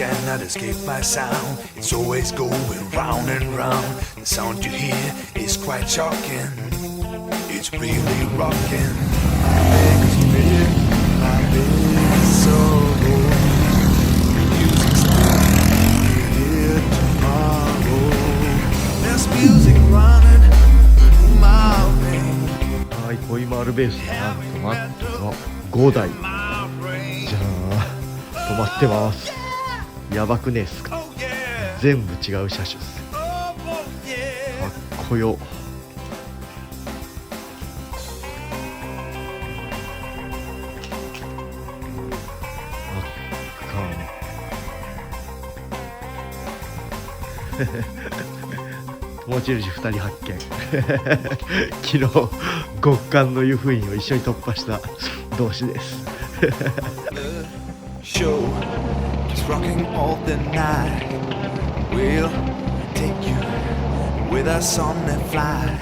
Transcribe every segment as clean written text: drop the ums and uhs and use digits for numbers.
cannot escape my sound. It's always going round and round. The sound you hear is quite shocking. It's really rocking. My biggest fear, my biggest sorrow. Music's still here tomorrow. There's music running my way. はい、コイマールベースのなんとマットの5台。じゃあ止まってます。やばくねえっすか。全部違う車種っす。かっこよ。友印2人発見昨日極寒の湯布院を一緒に突破した同士ですShow just rocking all the night. We'll take you with us on the fly.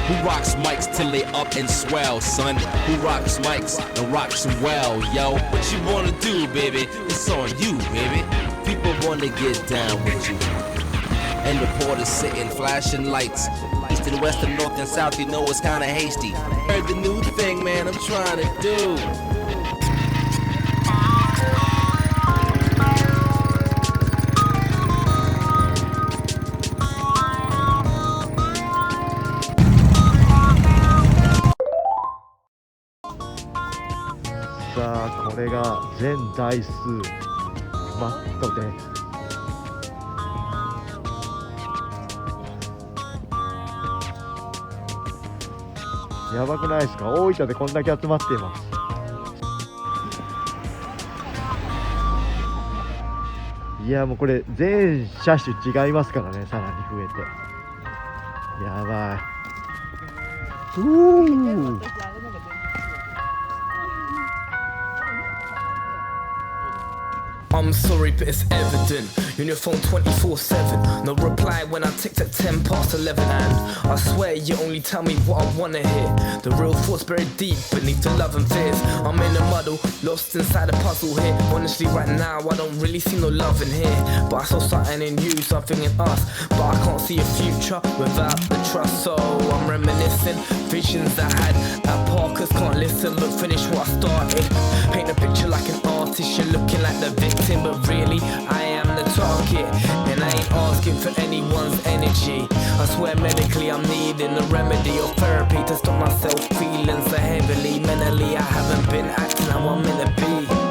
Who rocks mics till they up and swell, son? Who rocks mics and rocks them well, yo? What you wanna do, baby? It's on you, baby. People wanna get down with you. And the porter's sitting, flashing lights. East and west and north and south, you know it's kinda hasty. Heard the new thing, man, I'm trying to do.さあこれが全台数マットです。やばくないですか。大分でこんだけ集まっています。いやもうこれ全車種違いますからね。さらに増えてやばい。I'm sorry, but it's evident. You're on your phone 24/7. No reply when I ticked at 10 past 11. And I swear you only tell me what I wanna hear. The real thoughts buried deep beneath the love and fears. I'm in a muddle, lost inside a puzzle here. Honestly, right now I don't really see no love in here. But I saw something in you, something in us. But I can't see a future without the trust. So I'm reminiscing visions I had at Parkers. Can't listen, but finish what I started. Paint a picture like an artist. You're looking like the victim, but really I am the target. And I ain't asking for anyone's energy. I swear medically I'm needing a remedy or therapy to stop myself feeling so heavily. Mentally I haven't been acting how I'm meant to be.